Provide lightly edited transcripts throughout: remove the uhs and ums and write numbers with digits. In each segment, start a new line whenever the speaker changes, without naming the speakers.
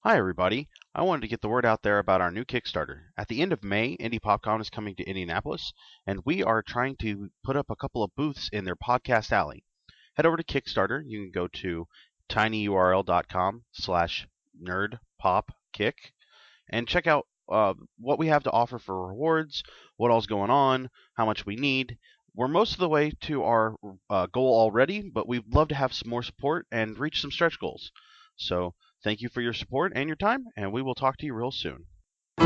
Hi, everybody. I wanted to get the word out there about our new Kickstarter. At the end of May, Indie PopCon is coming to Indianapolis, and we are trying to put up a couple of booths in their podcast alley. Head over to Kickstarter. You can go to tinyurl.com/nerdpopkick and check out what we have to offer for rewards, what all's going on, how much we need. We're most of the way to our goal already, but we'd love to have some more support and reach some stretch goals. So thank you for your support and your time, and we will talk to you real soon.
You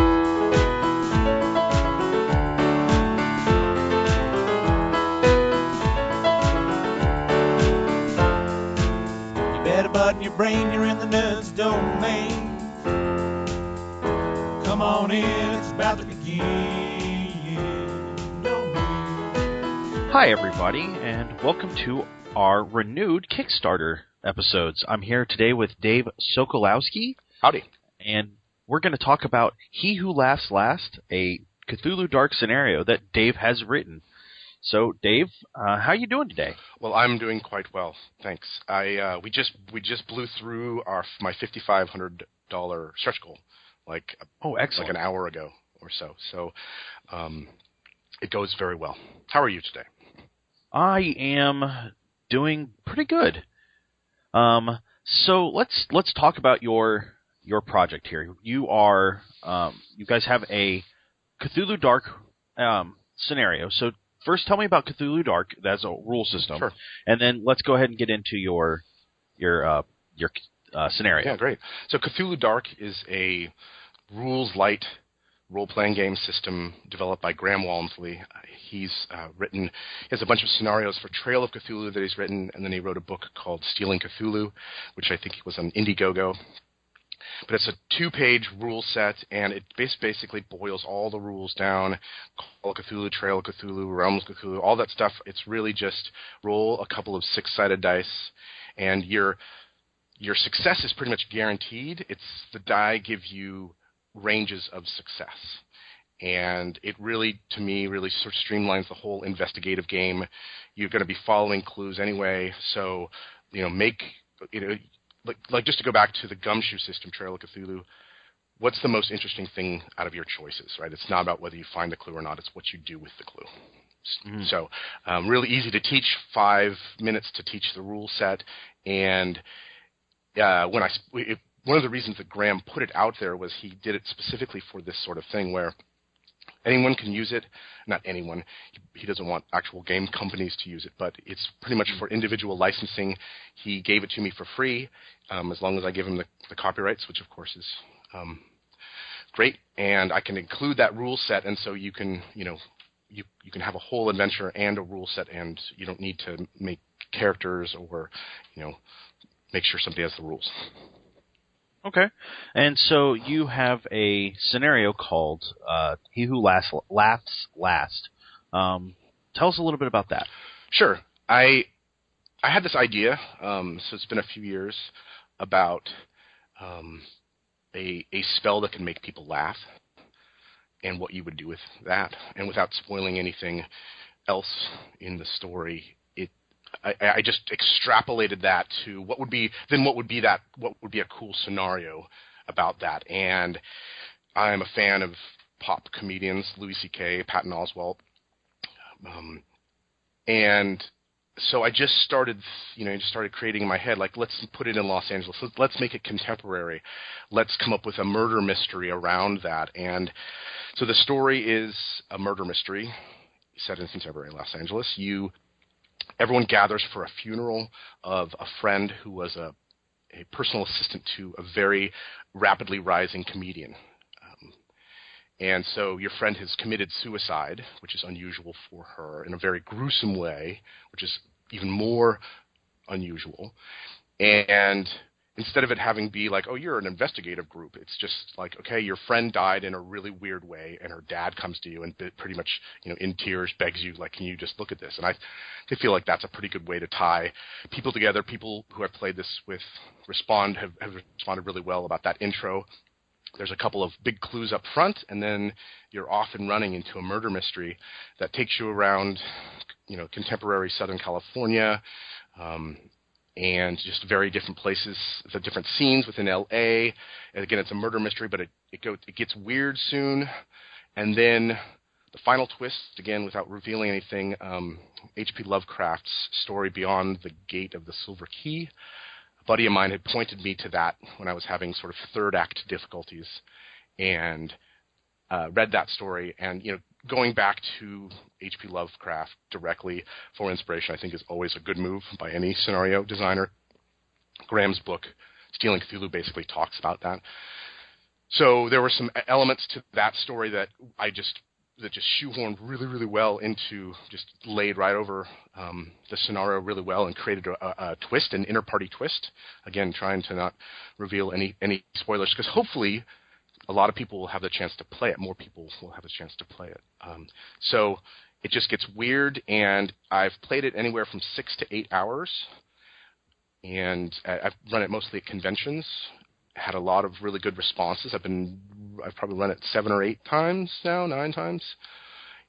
better button your brain, you're in the nerds domain. Come on in, it's about to begin.
Hi, everybody, and welcome to our renewed Kickstarter episodes. I'm here today with Dave Sokolowski.
Howdy.
And we're going to talk about He Who Laughs Last, a Cthulhu Dark scenario that Dave has written. So, Dave, how are you doing today?
Well, I'm doing quite well, thanks. We just blew through my $5,500 stretch goal,
excellent,
like an hour ago or so. So, it goes very well. How are you today?
I am doing pretty good. So let's talk about your project here. You guys have a Cthulhu Dark scenario. So first, tell me about Cthulhu Dark as a rule system,
Sure.
And then let's go ahead and get into your scenario.
Yeah, great. So Cthulhu Dark is a rules-light role-playing game system developed by Graham Walmsley. He has a bunch of scenarios for Trail of Cthulhu that he's written, and then he wrote a book called Stealing Cthulhu, which I think was on Indiegogo. But it's a 2-page rule set, and it basically boils all the rules down: Call of Cthulhu, Trail of Cthulhu, Realms of Cthulhu, all that stuff. It's really just roll a couple of 6-sided dice, and your success is pretty much guaranteed. The die give you ranges of success. And it really, to me, really sort of streamlines the whole investigative game. You're going to be following clues anyway, so just to go back to the gumshoe system, Trail of Cthulhu, what's the most interesting thing out of your choices, right? It's not about whether you find the clue or not, it's what you do with the clue. Mm-hmm. So really easy to teach, 5 minutes to teach the rule set, and one of the reasons that Graham put it out there was he did it specifically for this sort of thing where anyone can use it. Not anyone. He doesn't want actual game companies to use it, but it's pretty much for individual licensing. He gave it to me for free, as long as I give him the copyrights, which of course is great. And I can include that rule set, and so you can you can have a whole adventure and a rule set, and you don't need to make characters or make sure somebody has the rules.
Okay. And so you have a scenario called He Who Laughs Last. Tell us a little bit about that.
Sure. I had this idea, so it's been a few years, about a spell that can make people laugh and what you would do with that. And without spoiling anything else in the story, I just extrapolated that to what would be a cool scenario about that. And I'm a fan of pop comedians, Louis C.K., Patton Oswalt, and so I just started creating in my head, like, let's put it in Los Angeles. Let's make it contemporary. Let's come up with a murder mystery around that. And so the story is a murder mystery set in contemporary Los Angeles. Everyone gathers for a funeral of a friend who was a personal assistant to a very rapidly rising comedian. And so your friend has committed suicide, which is unusual for her, in a very gruesome way, which is even more unusual. And instead of it having be like, oh, you're an investigative group, it's just like, okay, your friend died in a really weird way, and her dad comes to you and pretty much, in tears begs you, like, can you just look at this? And I feel like that's a pretty good way to tie people together. People who I've played this with have responded really well about that intro. There's a couple of big clues up front, and then you're off and running into a murder mystery that takes you around, contemporary Southern California, and just very different places, the different scenes within L.A. And again, it's a murder mystery, but it gets weird soon. And then the final twist, again, without revealing anything, H.P. Lovecraft's story Beyond the Gate of the Silver Key. A buddy of mine had pointed me to that when I was having sort of third act difficulties, and read that story. And, going back to H.P. Lovecraft directly for inspiration, I think is always a good move by any scenario designer. Graham's book, Stealing Cthulhu, basically talks about that. So there were some elements to that story that just shoehorned really, really well into, just laid right over the scenario really well, and created a twist, an inter-party twist. Again, trying to not reveal any spoilers, because hopefully a lot of people will have the chance to play it. More people will have a chance to play it. So it just gets weird, and I've played it anywhere from 6 to 8 hours, and I've run it mostly at conventions. Had a lot of really good responses. I've probably run it 7 or 8 times now, 9 times,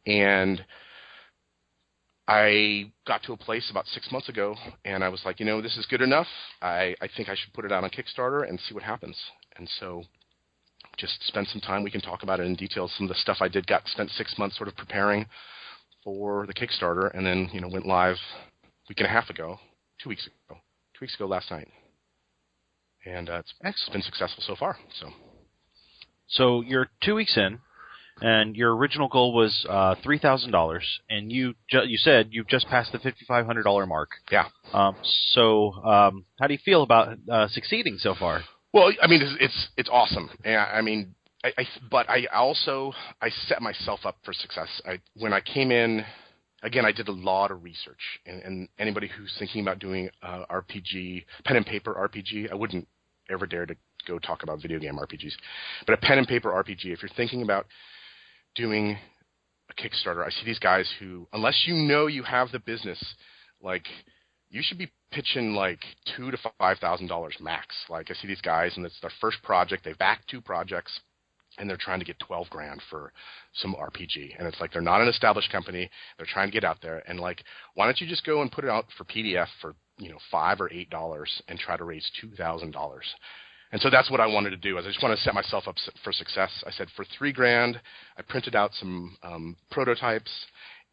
and I got to a place about 6 months ago, and I was like, this is good enough. I think I should put it out on Kickstarter and see what happens. And so just spend some time. We can talk about it in detail. Some of the stuff I did spent 6 months sort of preparing for the Kickstarter, and then went live a week and a half ago, 2 weeks ago, 2 weeks ago last night, and it's been successful so far.
So you're 2 weeks in, and your original goal was $3,000, and you said you've just passed the $5,500 mark.
Yeah.
So how do you feel about succeeding so far?
Well, I mean, it's awesome. And but I set myself up for success. When I came in, again, I did a lot of research, and anybody who's thinking about doing RPG, pen and paper RPG, I wouldn't ever dare to go talk about video game RPGs, but a pen and paper RPG, if you're thinking about doing a Kickstarter, I see these guys who, unless you have the business, like, you should be pitching like $2,000 to $5,000 max. Like, I see these guys, and it's their first project. They've backed 2 projects, and they're trying to get $12,000 for some RPG. And it's like, they're not an established company. They're trying to get out there. And like, why don't you just go and put it out for PDF for $5 or $8 and try to raise $2,000? And so that's what I wanted to do. I just want to set myself up for success. I said, for $3,000, I printed out some prototypes,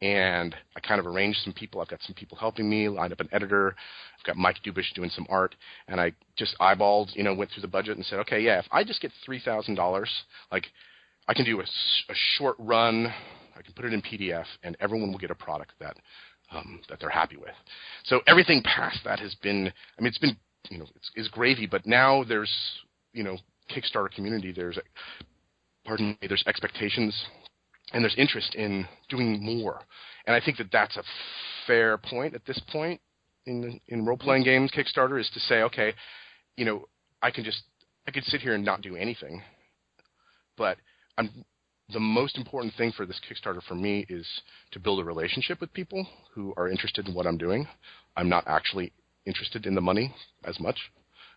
and I kind of arranged some people. I've got some people helping me, lined up an editor. I've got Mike Dubish doing some art. And I just eyeballed, went through the budget and said, okay, yeah, if I just get $3,000, like, I can do a short run. I can put it in PDF, and everyone will get a product that they're happy with. So everything past that has been, it's been, it's gravy. But now there's, Kickstarter community. There's expectations. And there's interest in doing more. And I think that that's a fair point at this point in role-playing games. Kickstarter is to say, okay, I could sit here and not do anything. But the most important thing for this Kickstarter for me is to build a relationship with people who are interested in what I'm doing. I'm not actually interested in the money as much.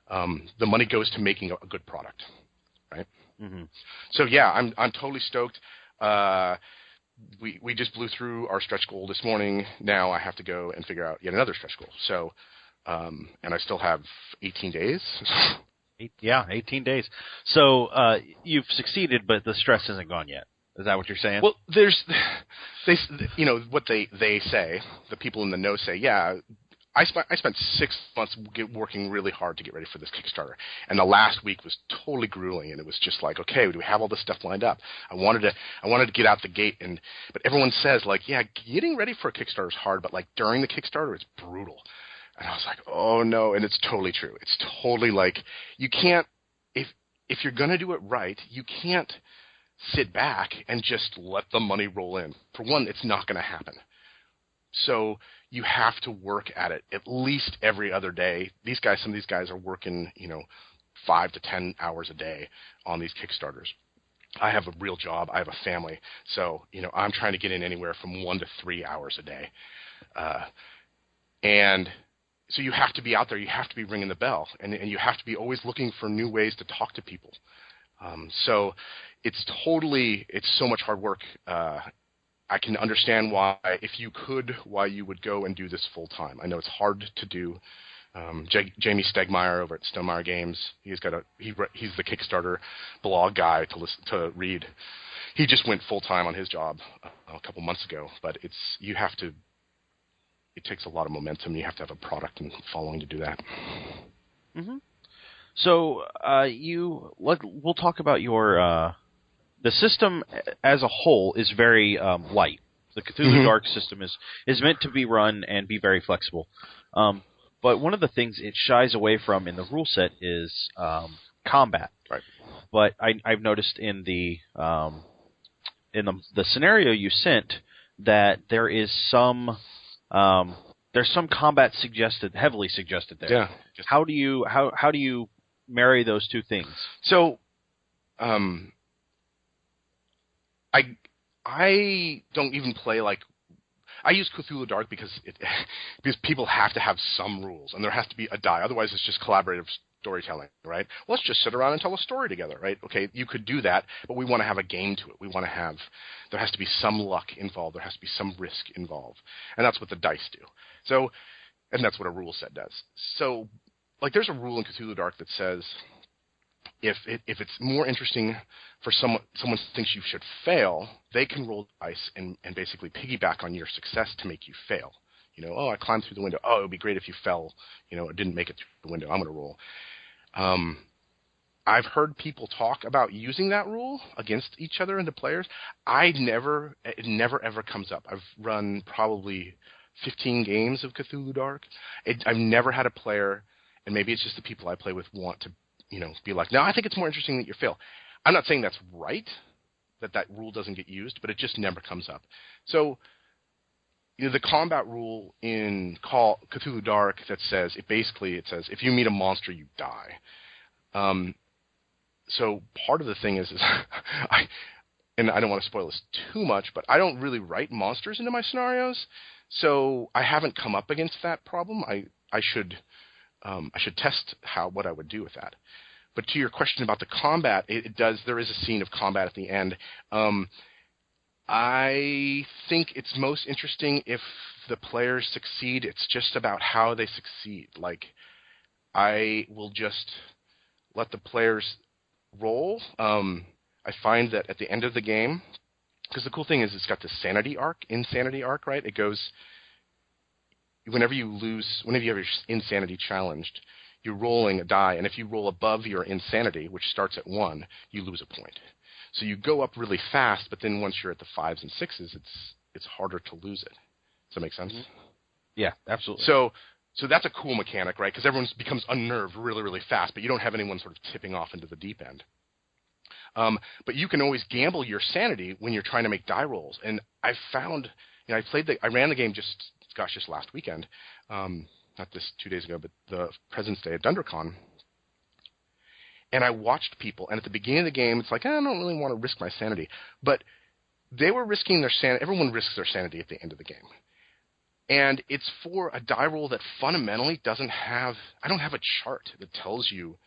The money goes to making a good product, right? Mm-hmm. So, yeah, I'm totally stoked. We just blew through our stretch goal this morning. Now I have to go and figure out yet another stretch goal. So, and I still have 18 days.
18 days. So you've succeeded, but the stress isn't gone yet. Is that what you're saying?
Well, what they say, the people in the know say, yeah. I spent 6 months working really hard to get ready for this Kickstarter, and the last week was totally grueling. And it was just like, okay, do we have all this stuff lined up? I wanted to get out the gate, but everyone says, like, yeah, getting ready for a Kickstarter is hard, but like during the Kickstarter, it's brutal. And I was like, oh no, and it's totally true. It's totally like, you can't, if you're gonna do it right, you can't sit back and just let the money roll in. For one, it's not gonna happen. So you have to work at it at least every other day. Some of these guys are working, 5 to 10 hours a day on these Kickstarters. I have a real job. I have a family. So, I'm trying to get in anywhere from 1 to 3 hours a day. And so you have to be out there. You have to be ringing the bell, and you have to be always looking for new ways to talk to people. So it's so much hard work. I can understand why you would go and do this full time. I know it's hard to do. Jamie Stegmaier over at Stonemaier Games. He's the Kickstarter blog guy to read. He just went full time on his job a couple months ago. But it takes a lot of momentum. You have to have a product and following to do that.
Mm-hmm. So we'll talk about your the system as a whole is very light. The Cthulhu Dark system is meant to be run and be very flexible. But one of the things it shies away from in the rule set is combat.
Right.
But I've noticed in the scenario you sent that there is some there's some combat heavily suggested there.
Yeah.
How do you marry those two things?
So, I don't even play like. I use Cthulhu Dark because people have to have some rules, and there has to be a die. Otherwise, it's just collaborative storytelling, right? Well, let's just sit around and tell a story together, right? Okay, you could do that, but we want to have a game to it. There has to be some luck involved. There has to be some risk involved, and that's what the dice do. So, and that's what a rule set does. So, like, there's a rule in Cthulhu Dark that says if it's more interesting for someone thinks you should fail, they can roll dice and basically piggyback on your success to make you fail. Oh, I climbed through the window. Oh, it would be great if you fell. Or didn't make it through the window. I'm going to roll. I've heard people talk about using that rule against each other and the players. It never ever comes up. I've run probably 15 games of Cthulhu Dark. I've never had a player, and maybe it's just the people I play with want to, be like, no, I think it's more interesting that you fail. I'm not saying that's right, that rule doesn't get used, but it just never comes up. So, the combat rule in Cthulhu Dark that says, it says, if you meet a monster, you die. So part of the thing is and I don't want to spoil this too much, but I don't really write monsters into my scenarios, so I haven't come up against that problem. I should test what I would do with that. But to your question about the combat, there is a scene of combat at the end. I think it's most interesting if the players succeed. It's just about how they succeed. Like, I will just let the players roll. I find that at the end of the game, because the cool thing is it's got the insanity arc, right? It goes, whenever you have your insanity challenged, you're rolling a die, and if you roll above your insanity, which starts at 1, you lose a point. So you go up really fast, but then once you're at the 5s and 6s, it's harder to lose it. Does that make sense?
Yeah, absolutely.
So that's a cool mechanic, right? Because everyone becomes unnerved really, really fast, but you don't have anyone sort of tipping off into the deep end. But you can always gamble your sanity when you're trying to make die rolls. And I found, I ran the game just last weekend. Not this 2 days ago, but the President's Day at DunderCon. And I watched people, and at the beginning of the game, it's like, I don't really want to risk my sanity. But they were risking their sanity. Everyone risks their sanity at the end of the game. And it's for a die roll that fundamentally I don't have a chart that tells you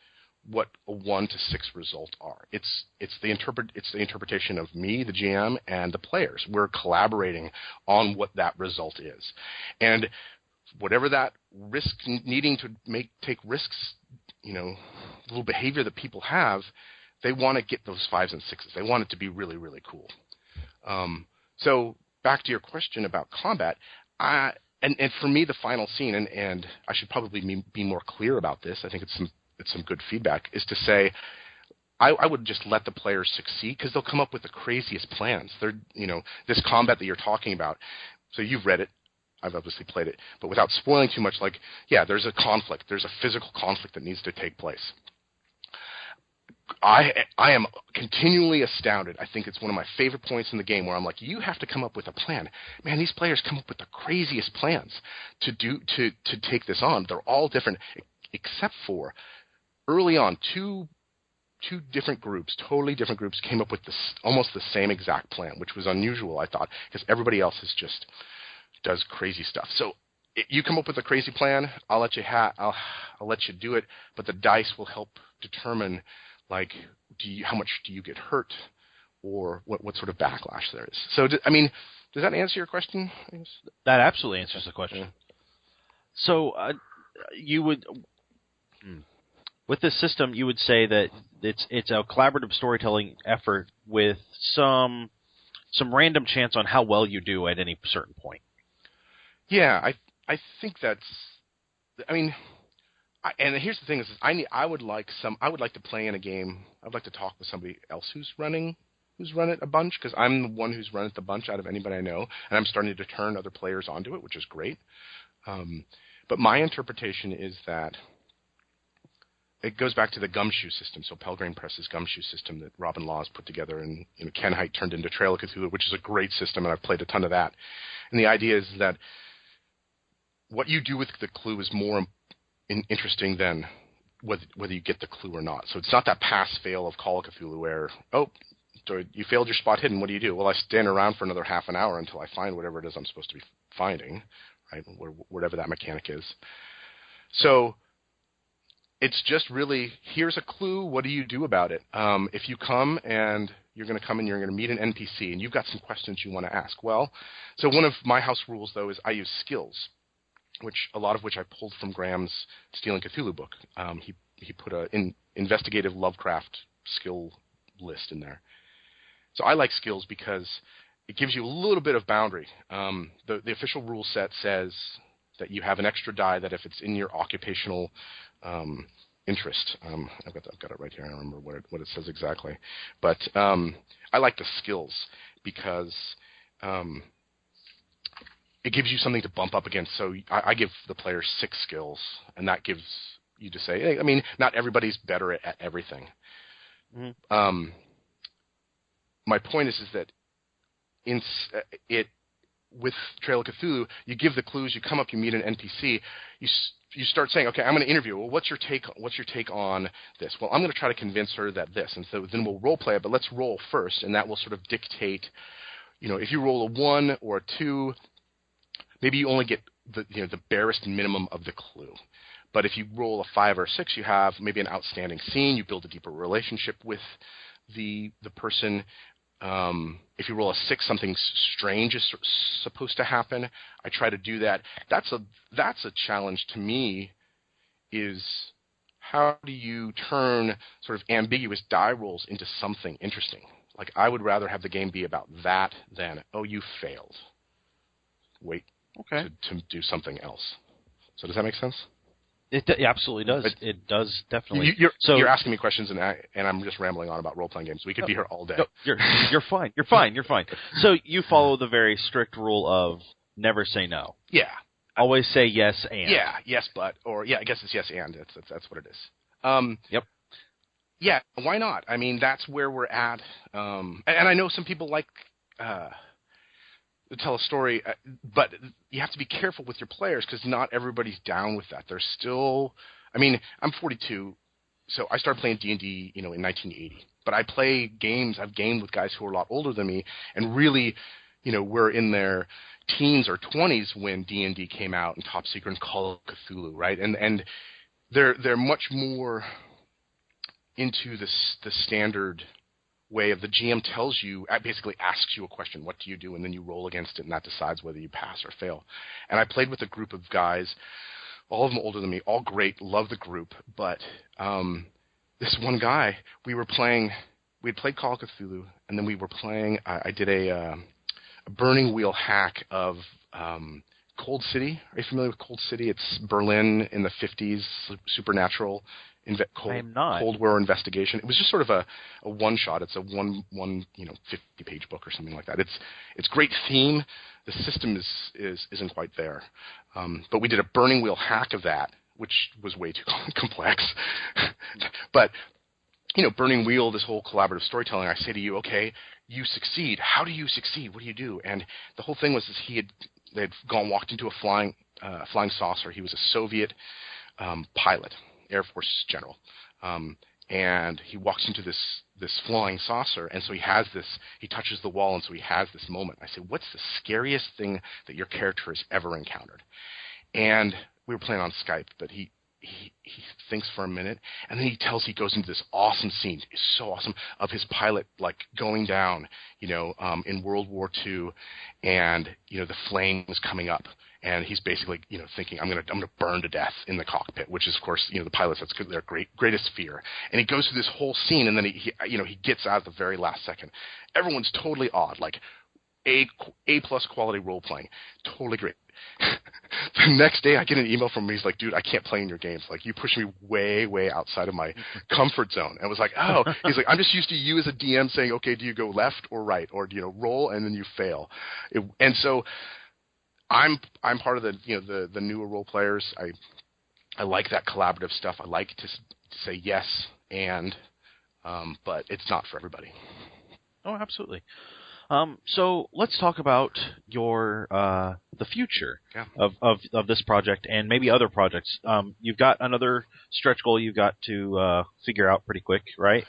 what a 1 to 6 result are. It's the interpretation of me, the GM, and the players. We're collaborating on what that result is. And whatever that risk, needing to take risks, little behavior that people have, they want to get those 5s and 6s. They want it to be really, really cool. So back to your question about combat, and for me, the final scene, and I should probably be more clear about this. I think it's some good feedback, is to say, I would just let the players succeed, because they'll come up with the craziest plans. This combat that you're talking about. So you've read it. I've obviously played it, but without spoiling too much, there's a conflict. There's a physical conflict that needs to take place. I am continually astounded. I think it's one of my favorite points in the game where I'm like, you have to come up with a plan. Man, these players come up with the craziest plans to take this on. They're all different, except for early on, two different groups, totally different groups, came up with almost the same exact plan, which was unusual, I thought, because everybody else is just does crazy stuff. So you come up with a crazy plan, I'll let you I'll let you do it, but the dice will help determine, like, how much do you get hurt, or what sort of backlash there is. So, does that answer your question?
That absolutely answers the question.
Yeah.
So,
you would with this system, you would say that it's a collaborative storytelling effort with some random chance on how well you do at any certain point.
Yeah, I think that's. I mean, and here's the thing: is I would like to play in a game. I'd like to talk with somebody else who's run it a bunch, because I'm the one who's run it the bunch out of anybody I know, and I'm starting to turn other players onto it, which is great. But my interpretation is that it goes back to the Gumshoe system. So Pelgrane Press's Gumshoe system that Robin Laws put together, and Ken Hite turned into Trail of Cthulhu, which is a great system, and I've played a ton of that. And the idea is that what you do with the clue is more interesting than whether you get the clue or not. So it's not that pass-fail of Call of Cthulhu where, you failed your spot hidden, what do you do? Well, I stand around for another half an hour until I find whatever it is I'm supposed to be finding, right? Whatever that mechanic is. So it's just really, here's a clue, what do you do about it? If you come and you're going to meet an NPC and you've got some questions you want to ask. Well, so one of my house rules, though, is I use skills, a lot of which I pulled from Graham's Stealing Cthulhu book. He put an investigative Lovecraft skill list in there. So I like skills because it gives you a little bit of boundary. The official rule set says that you have an extra die that if it's in your occupational interest. I've got it right here. I don't remember what it says exactly. But I like the skills because it gives you something to bump up against. So I give the players 6 skills, and that gives you to say, hey, I mean, not everybody's better at everything. Mm-hmm. My point is that with Trail of Cthulhu, you give the clues, you come up, you meet an NPC, you start saying, okay, I'm going to interview. Well, what's your take on this? Well, I'm going to try to convince her that this, and so then we'll role play it. But let's roll first, and that will sort of dictate. If you roll a 1 or a 2, maybe you only get the barest minimum of the clue. But if you roll a 5 or a 6, you have maybe an outstanding scene. You build a deeper relationship with the person. If you roll a 6, something strange is supposed to happen. I try to do that. That's a challenge to me. Is how do you turn sort of ambiguous die rolls into something interesting? Like, I would rather have the game be about that than, oh, you failed. Wait, okay, to do something else. So does that make sense?
It absolutely does. It does, definitely.
You're asking me questions, and I'm just rambling on about role-playing games. We could be here all day.
No, you're fine. You're fine. You're fine. So you follow the very strict rule of never say no.
Yeah.
Always say yes and.
Yeah, yes, but, or I guess it's yes and. That's what it is.
Yep.
Yeah, why not? I mean, that's where we're at. And I know some people like to tell a story, but you have to be careful with your players because not everybody's down with that. There's still, I mean, I'm 42, so I started playing D&D, in 1980. But I play games. I've gamed with guys who are a lot older than me, and really, were in their teens or 20s when D&D came out and Top Secret and Call of Cthulhu, right? And they're much more into the standard way of the GM tells you, basically asks you a question, what do you do? And then you roll against it, and that decides whether you pass or fail. And I played with a group of guys, all of them older than me, all great, love the group. But this one guy, we had played Call of Cthulhu, and then we were playing, I did a Burning Wheel hack of Cold City. Are you familiar with Cold City? It's Berlin in the 50s, supernatural.
I am not.
Cold War investigation. It was just sort of a one-shot. It's a one 50-page book or something like that. It's great theme. The system isn't quite there. But we did a Burning Wheel hack of that, which was way too complex. But, Burning Wheel, this whole collaborative storytelling, I say to you, okay, you succeed. How do you succeed? What do you do? And the whole thing was they had walked into a flying saucer. He was a Soviet pilot, Air Force general, and he walks into this flying saucer, and so he touches the wall, and so he has this moment. I say, what's the scariest thing that your character has ever encountered? And we were playing on Skype, but he he thinks for a minute, and then he goes into this awesome scene. It's so awesome of his pilot like going down, in World War II, and the flames coming up, and he's basically thinking I'm gonna burn to death in the cockpit, which is of course the pilots, that's their greatest fear. And he goes through this whole scene, and then he gets out at the very last second. Everyone's totally awed, like A+ quality role playing, totally great. The next day I get an email from him. He's like, dude, I can't play in your games. Like, you push me way, way outside of my comfort zone. And I was like, oh. He's like, I'm just used to you as a DM saying, okay, do you go left or right? Or, roll and then you fail. And so I'm part of the newer role players. I like that collaborative stuff. I like to say yes but it's not for everybody.
Oh, absolutely. So let's talk about your the future of this project and maybe other projects. You've got another stretch goal you've got to figure out pretty quick, right?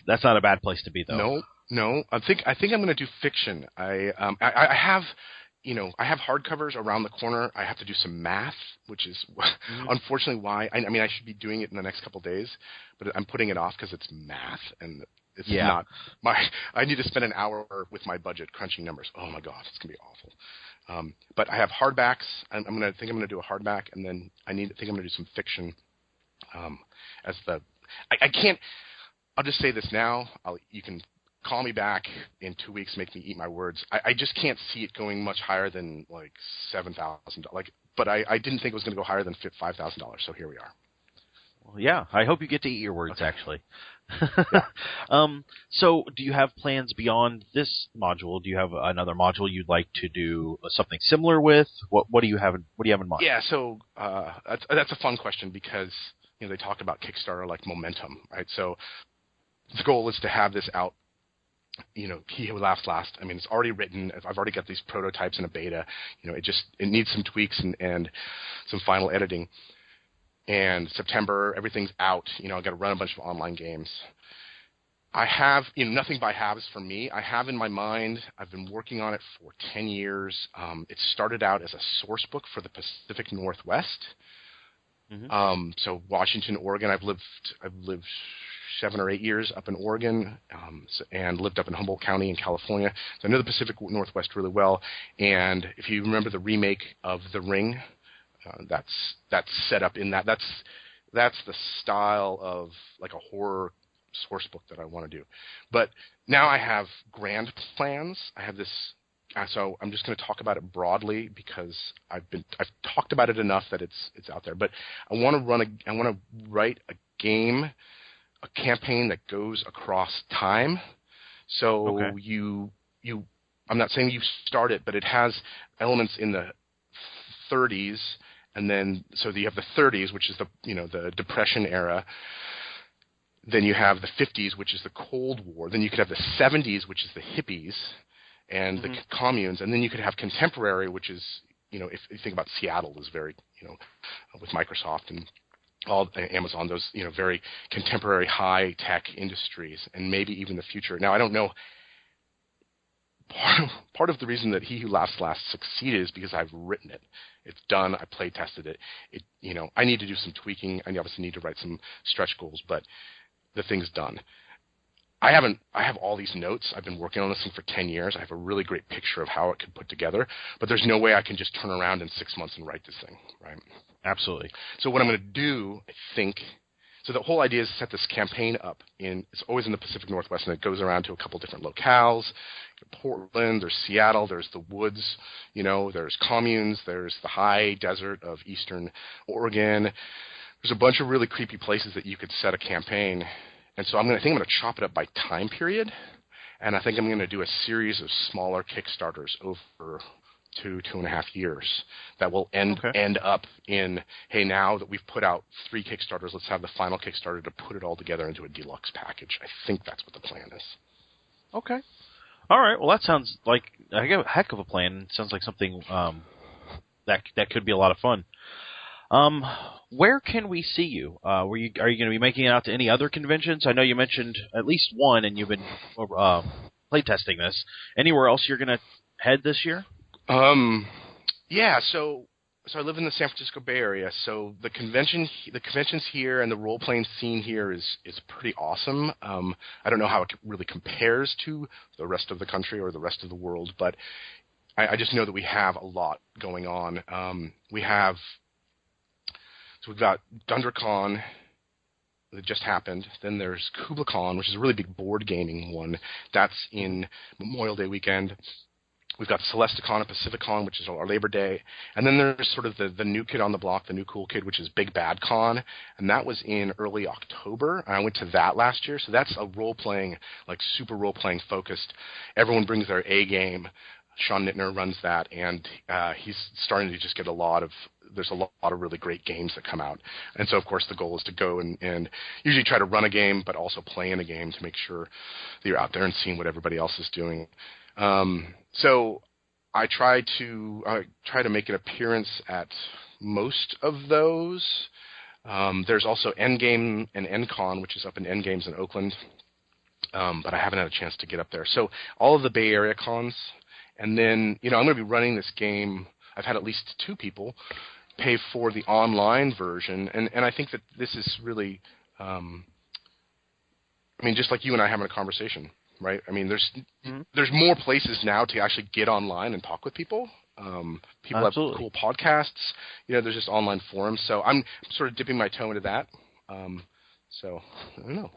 That's not a bad place to be, though.
No. I think I'm going to do fiction. I have I have hardcovers around the corner. I have to do some math, which is unfortunately why I should be doing it in the next couple of days, but I'm putting it off because it's math and. It's not I need to spend an hour with my budget crunching numbers. Oh my God, it's gonna be awful. But I have hardbacks. I'm gonna do a hardback, and then I'm gonna do some fiction. I can't. I'll just say this now. You can call me back in 2 weeks, make me eat my words. I just can't see it going much higher than like $7,000. But I didn't think it was gonna go higher than $5,000. So here we are.
Well, yeah, I hope you get to eat your words, actually.
Yeah.
So do you have plans beyond this module? Do you have another module you'd like to do something similar with? What do you have in mind?
Yeah, so that's a fun question because they talk about Kickstarter like momentum, right? So the goal is to have this out. He Who Laughs Last. It's already written. I've already got these prototypes in a beta. It needs some tweaks and some final editing. And September, everyth's out. I've got to run a bunch of online games. I have, nothing by halves for me. I have in my mind, I've been working on it for 10 years. It started out as a source book for the Pacific Northwest. Mm-hmm. So Washington, Oregon. I've lived 7 or 8 years up in Oregon, and lived up in Humboldt County in California. So I know the Pacific Northwest really well. And if you remember the remake of The Ring, that's set up in that. That's the style of like a horror source book that I want to do. But now I have grand plans. I have this. So I'm just going to talk about it broadly because I've talked about it enough that it's out there. But I want to write a game, a campaign that goes across time. So I'm not saying you start it, but it has elements in the 30s. And then, so you have the 30s, which is the Depression era. Then you have the 50s, which is the Cold War. Then you could have the 70s, which is the hippies and the communes. And then you could have contemporary, which is, if you think about Seattle, is very, with Microsoft and all Amazon, those, very contemporary high tech industries, and maybe even the future. Now, I don't know. Part of the reason that He Who Laughs Last succeeded is because I've written it. It's done. I play tested it. I need to do some tweaking. I obviously need to write some stretch goals, but the thing's done. I have all these notes. I've been working on this thing for 10 years. I have a really great picture of how it could put together, but there's no way I can just turn around in 6 months and write this thing, right?
Absolutely.
So what I'm going to do, I think, so the whole idea is to set this campaign up it's always in the Pacific Northwest, and it goes around to a couple different locales. Portland, there's Seattle, there's the woods, there's communes, there's the high desert of eastern Oregon. There's a bunch of really creepy places that you could set a campaign. And so I'm going to chop it up by time period, and I think I'm going to do a series of smaller Kickstarters over 2.5 years that will end up in, hey, now that we've put out 3 Kickstarters, let's have the final Kickstarter to put it all together into a deluxe package. I think that's what the plan is.
Okay. All right. Well, that sounds like a heck of a plan. It sounds like something that could be a lot of fun. Where can we see you? Are you going to be making it out to any other conventions? I know you mentioned at least one, and you've been playtesting this. Anywhere else you're going to head this year?
Yeah. So So I live in the San Francisco Bay Area, so the conventions here and the role-playing scene here is pretty awesome. I don't know how it really compares to the rest of the country or the rest of the world, but I just know that we have a lot going on. We've got DunderCon that just happened. Then there's KublaCon, which is a really big board gaming one. That's in Memorial Day weekend. We've got Celesticon and Pacificon, which is our Labor Day. And then there's sort of the new kid on the block, the new cool kid, which is Big Bad Con. And that was in early October. And I went to that last year. So that's a role-playing, like super role-playing focused. Everyone brings their A game. Sean Nittner runs that, and he's starting to just get there's a lot of really great games that come out. And so, of course, the goal is to go and usually try to run a game, but also play in a game to make sure that you're out there and seeing what everybody else is doing. So I try to make an appearance at most of those. There's also Endgame and NCon, which is up in Endgames in Oakland, but I haven't had a chance to get up there. So all of the Bay Area cons, and then I'm going to be running this game. I've had at least 2 people pay for the online version, and I think that this is really, just like you and I having a conversation. Right. I mean, there's more places now to actually get online and talk with people. People
Absolutely.
have cool podcasts. There's just online forums. So I'm sort of dipping my toe into that. So I don't know.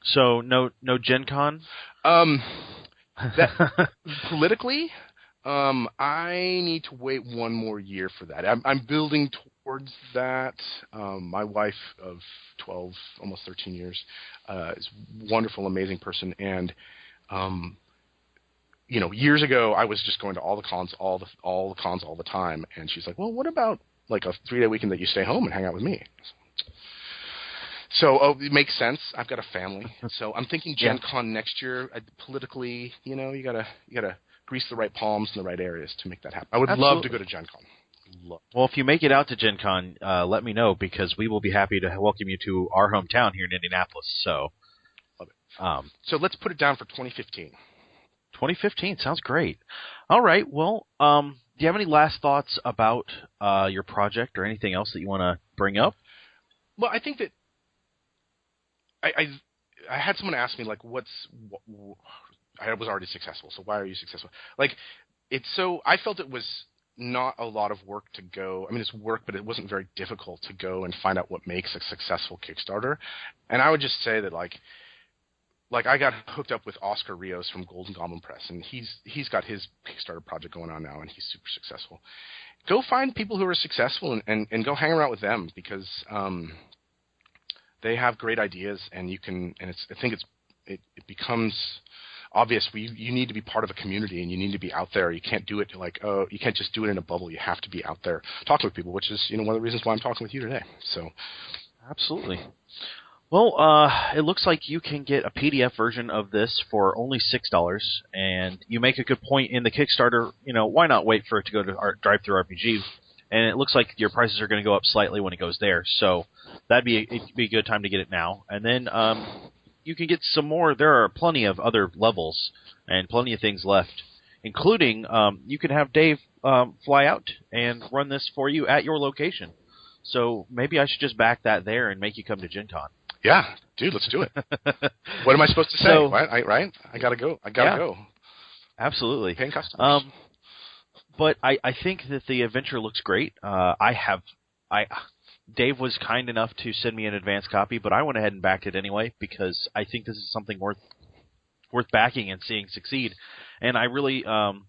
So no Gen Con?
Politically, I need to wait one more year for that. I'm building towards that. My wife of 12, almost 13 years, is a wonderful, amazing person. And, years ago, I was just going to all the cons all the time. And she's like, well, what about like a 3-day weekend that you stay home and hang out with me? So it makes sense. I've got a family. So I'm thinking Gen Con next year. Politically, you gotta grease the right palms in the right areas to make that happen. I would love to go to Gen Con.
Well, if you make it out to Gen Con, let me know, because we will be happy to welcome you to our hometown here in Indianapolis. So,
love it. So let's put it down for 2015.
2015 sounds great. All right. Well, do you have any last thoughts about your project or anything else that you want to bring up?
Well, I think that I had someone ask me, like, I was already successful, so why are you successful? Like, I felt it was not a lot of work to go. I mean, it's work, but it wasn't very difficult to go and find out what makes a successful Kickstarter. And I would just say that, like I got hooked up with Oscar Rios from Golden Goblin Press, and he's got his Kickstarter project going on now, and he's super successful. Go find people who are successful and go hang around with them, because they have great ideas, and you can. And I think it becomes obvious. You need to be part of a community, and you need to be out there. You can't do it you can't just do it in a bubble. You have to be out there talking with people, which is one of the reasons why I'm talking with you today. So, absolutely.
Well, it looks like you can get a PDF version of this for only $6, and you make a good point in the Kickstarter. Why not wait for it to go to our Drive-Thru RPG? And it looks like your prices are going to go up slightly when it goes there, so it'd be a good time to get it now. And then you can get some more. There are plenty of other levels and plenty of things left, including you can have Dave fly out and run this for you at your location. So maybe I should just back that there and make you come to Gen Con.
Yeah, dude, let's do it. What am I supposed to say? Right? I gotta go. Go.
Absolutely.
Paying customers.
But I think that the adventure looks great. Dave was kind enough to send me an advance copy, but I went ahead and backed it anyway, because I think this is something worth backing and seeing succeed. And I really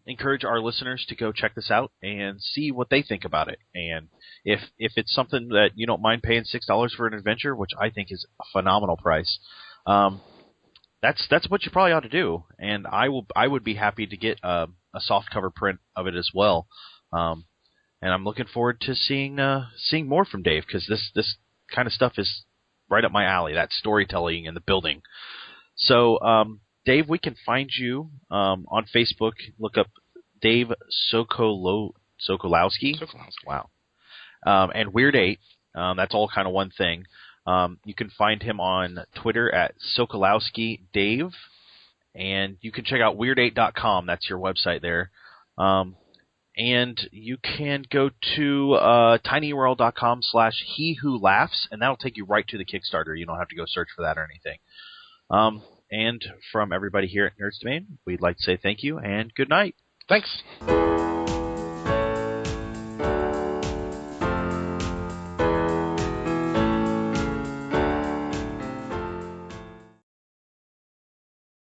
encourage our listeners to go check this out and see what they think about it. And if it's something that you don't mind paying $6 for an adventure, which I think is a phenomenal price, that's what you probably ought to do. And I would be happy to get a soft cover print of it as well. And I'm looking forward to seeing more from Dave, because this kind of stuff is right up my alley. That storytelling and the building. So, Dave, we can find you on Facebook. Look up Dave Sokolowski. Wow. And Weird 8. That's all kind of one thing. You can find him on Twitter at Sokolowski Dave, and you can check out weird8.com. That's your website there. And you can go to tinyurl.com/hewholaughs, and that'll take you right to the Kickstarter. You don't have to go search for that or anything. And from everybody here at Nerds Domain, we'd like to say thank you and good night.
Thanks.